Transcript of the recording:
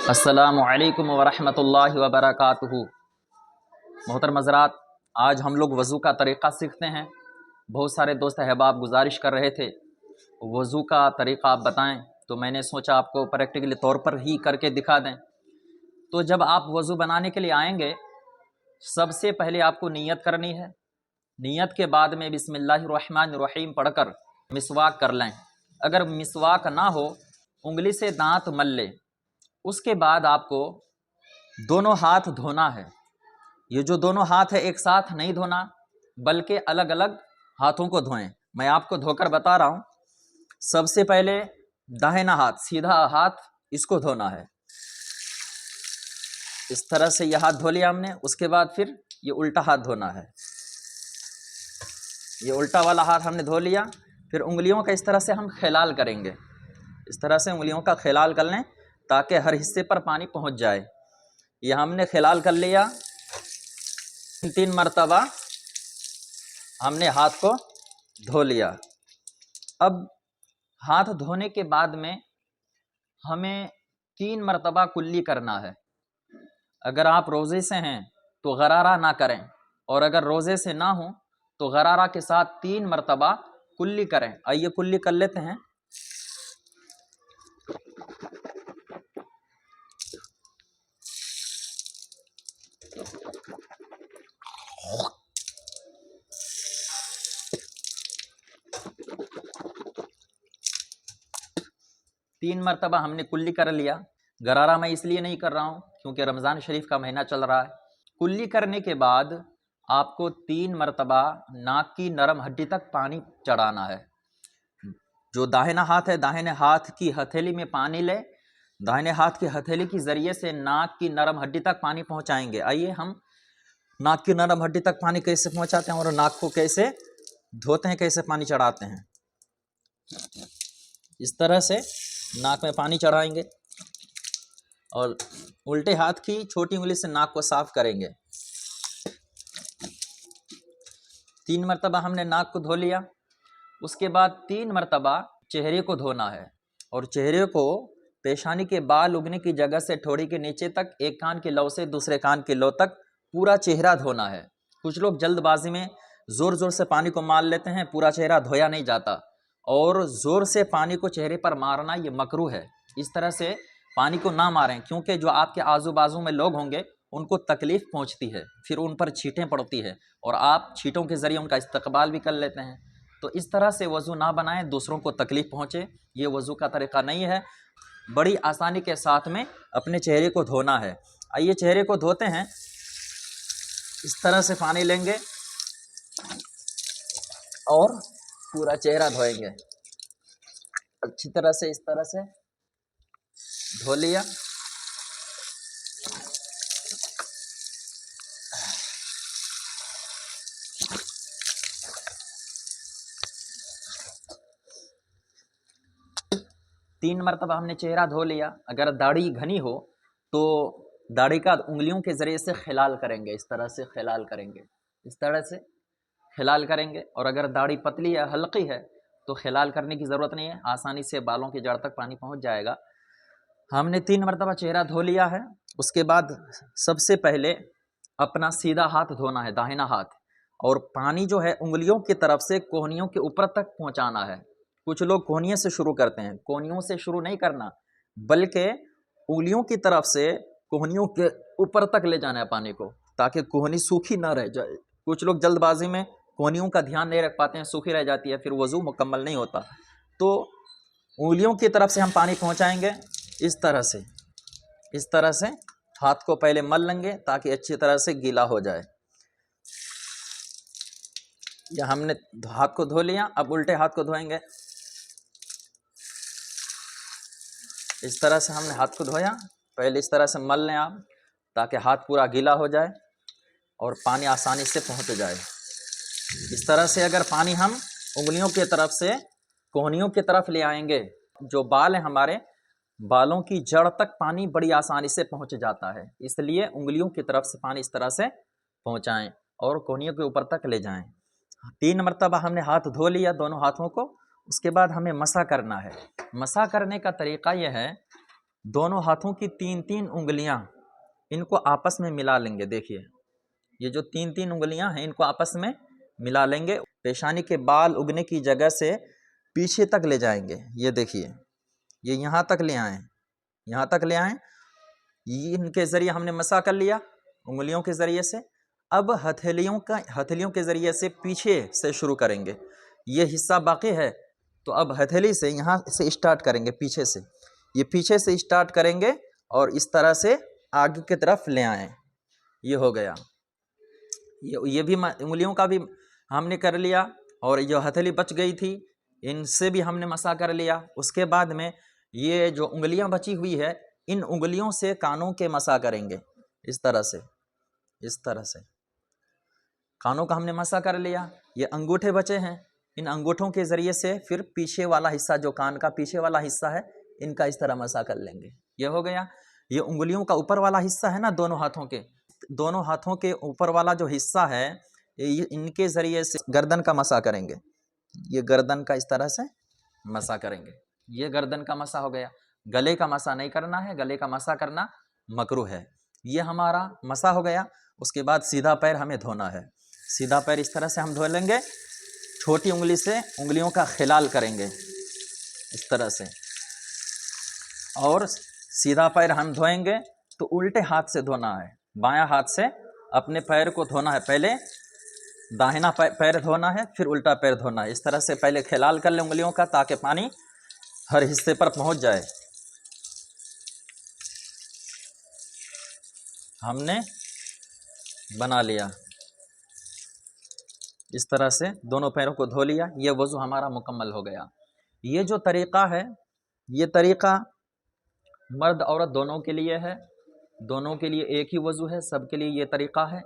अस्सलामुअलैकुम वरहमतुल्लाहि वबरकातुहू। मोहतरम हज़रात, आज हम लोग वज़ू का तरीक़ा सीखते हैं। बहुत सारे दोस्त अहबाब गुजारिश कर रहे थे वज़ू का तरीक़ा आप बताएं, तो मैंने सोचा आपको प्रैक्टिकली तौर पर ही करके दिखा दें। तो जब आप वज़ू बनाने के लिए आएंगे, सबसे पहले आपको नियत करनी है। नियत के बाद में बिस्मिल्लाहिर्रहमानिर्रहीम पढ़कर मिसवाक कर लें। अगर मिसवाक ना हो, उंगली से दांत मल लें। उसके बाद आपको दोनों हाथ धोना है। ये जो दोनों हाथ है एक साथ नहीं धोना, बल्कि अलग अलग हाथों को धोएं। मैं आपको धोकर बता रहा हूं। सबसे पहले दाहिना हाथ, सीधा हाथ, इसको धोना है। इस तरह से यह हाथ धो लिया हमने। उसके बाद फिर ये उल्टा हाथ धोना है। ये उल्टा वाला हाथ हमने धो लिया। फिर उंगलियों का इस तरह से हम खिलाल करेंगे। इस तरह से उंगलियों का खिलाल कर लें ताकि हर हिस्से पर पानी पहुंच जाए। यह हमने खिलाल कर लिया। 3 मरतबा हमने हाथ को धो लिया। अब हाथ धोने के बाद में हमें 3 मरतबा कुल्ली करना है। अगर आप रोज़े से हैं तो गरारा ना करें, और अगर रोज़े से ना हो तो गरारा के साथ 3 मरतबा कुल्ली करें। आइए कुल्ली कर लेते हैं। तीन मरतबा हमने कुल्ली कर लिया। गरारा मैं इसलिए नहीं कर रहा हूँ क्योंकि रमज़ान शरीफ का महीना चल रहा है। कुल्ली करने के बाद आपको 3 मरतबा नाक की नरम हड्डी तक पानी चढ़ाना है। जो दाहिना हाथ है, दाहिने हाथ की हथेली में पानी ले। दाहिने हाथ की हथेली के ज़रिए से नाक की नरम हड्डी तक पानी पहुँचाएंगे। आइए हम नाक की नरम हड्डी तक पानी कैसे पहुँचाते हैं और नाक को कैसे धोते हैं, कैसे पानी चढ़ाते हैं। इस तरह से नाक में पानी चढ़ाएंगे और उल्टे हाथ की छोटी उंगली से नाक को साफ करेंगे। 3 मरतबा हमने नाक को धो लिया। उसके बाद 3 मरतबा चेहरे को धोना है, और चेहरे को पेशानी के बाल उगने की जगह से ठोड़ी के नीचे तक, एक कान की लौ से दूसरे कान की लौ तक पूरा चेहरा धोना है। कुछ लोग जल्दबाजी में ज़ोर ज़ोर से पानी को मार लेते हैं, पूरा चेहरा धोया नहीं जाता, और ज़ोर से पानी को चेहरे पर मारना ये मकरूह है। इस तरह से पानी को ना मारें, क्योंकि जो आपके आजू बाजू में लोग होंगे उनको तकलीफ़ पहुंचती है, फिर उन पर छींटें पड़ती है और आप छींटों के ज़रिए उनका इस्तकबाल भी कर लेते हैं। तो इस तरह से वज़ू ना बनाएं, दूसरों को तकलीफ़ पहुंचे, ये वज़ू का तरीक़ा नहीं है। बड़ी आसानी के साथ में अपने चेहरे को धोना है। आइए चेहरे को धोते हैं। इस तरह से पानी लेंगे और पूरा चेहरा धोएंगे अच्छी तरह से। इस तरह से धो लिया। तीन मरतबा हमने चेहरा धो लिया। अगर दाढ़ी घनी हो तो दाढ़ी का उंगलियों के ज़रिए से खिलाल करेंगे। इस तरह से खिलाल करेंगे, इस तरह से खिलाल करेंगे। और अगर दाढ़ी पतली या हल्की है तो खिलाल करने की ज़रूरत नहीं है, आसानी से बालों की जड़ तक पानी पहुंच जाएगा। हमने 3 मरतबा चेहरा धो लिया है। उसके बाद सबसे पहले अपना सीधा हाथ धोना है, दाहिना हाथ, और पानी जो है उंगलियों की तरफ से कोहनियों के ऊपर तक पहुंचाना है। कुछ लोग कोहनियों से शुरू करते हैं, कोहनियों से शुरू नहीं करना, बल्कि उंगलियों की तरफ से कोहनियों के ऊपर तक ले जाना है पानी को, ताकि कोहनी सूखी ना रह जाए। कुछ लोग जल्दबाजी में कोहनियों का ध्यान नहीं रख पाते हैं, सूखी रह जाती है, फिर वज़ू मुकम्मल नहीं होता। तो उंगलियों की तरफ से हम पानी पहुंचाएंगे। इस तरह से, इस तरह से हाथ को पहले मल लेंगे ताकि अच्छी तरह से गीला हो जाए। या हमने हाथ को धो लिया, अब उल्टे हाथ को धोएंगे। इस तरह से हमने हाथ को धोया। पहले इस तरह से मल लें आप, ताकि हाथ पूरा गीला हो जाए और पानी आसानी से पहुंच जाए। इस तरह से अगर पानी हम उंगलियों की तरफ से कोहनियों की तरफ ले आएंगे, जो बाल हैं हमारे, बालों की जड़ तक पानी बड़ी आसानी से पहुंच जाता है। इसलिए उंगलियों की तरफ से पानी इस तरह से पहुंचाएं और कोहनियों के ऊपर तक ले जाएं। 3 मरतबा हमने हाथ धो लिया, दोनों हाथों को। उसके बाद हमें मसा करना है। मसा करने का तरीक़ा यह है दोनों हाथों की 3-3 उंगलियां इनको आपस में मिला लेंगे। देखिए ये जो 3-3 उंगलियां हैं इनको आपस में मिला लेंगे। पेशानी के बाल उगने की जगह से पीछे तक ले जाएंगे। ये देखिए ये यहाँ तक ले आए, यहाँ तक ले आए। इनके ज़रिए हमने मसा कर लिया उंगलियों के ज़रिए से। अब हथेलियों के ज़रिए से पीछे से शुरू करेंगे। ये हिस्सा बाकी है तो अब हथेली से यहाँ से स्टार्ट करेंगे, पीछे से। ये पीछे से स्टार्ट करेंगे और इस तरह से आगे की तरफ ले आएँ। ये हो गया। ये भी उंगलियों का भी हमने कर लिया और जो हथेली बच गई थी इनसे भी हमने मसा कर लिया। उसके बाद में ये जो उंगलियां बची हुई है इन उंगलियों से कानों के मसा करेंगे। इस तरह से, इस तरह से कानों का हमने मसा कर लिया। ये अंगूठे बचे हैं, इन अंगूठों के ज़रिए से फिर पीछे वाला हिस्सा, जो कान का पीछे वाला हिस्सा है, इनका इस तरह मसा कर लेंगे। ये हो गया। ये उंगलियों का ऊपर वाला हिस्सा है ना, दोनों हाथों के ऊपर वाला जो हिस्सा है इनके ज़रिए से गर्दन का मसा करेंगे। ये गर्दन का इस तरह से मसा करेंगे। ये गर्दन का मसा हो गया। गले का मसा नहीं करना है, गले का मसा करना मकरूह है। ये हमारा मसा हो गया। उसके बाद सीधा पैर हमें धोना है। सीधा पैर इस तरह से हम धो लेंगे। छोटी उंगली से उंगलियों का खिलाल करेंगे इस तरह से, और सीधा पैर हम धोएंगे तो उल्टे हाथ से धोना है। बायां हाथ से अपने पैर को धोना है। पहले दाहिना पैर धोना है, फिर उल्टा पैर धोना है। इस तरह से पहले खिलाल कर ले उंगलियों का, ताकि पानी हर हिस्से पर पहुंच जाए। हमने बना लिया इस तरह से, दोनों पैरों को धो लिया। ये वज़ू हमारा मुकम्मल हो गया। ये जो तरीक़ा है, ये तरीक़ा मर्द औरत दोनों के लिए है। दोनों के लिए एक ही वज़ू है, सब के लिए ये तरीक़ा है।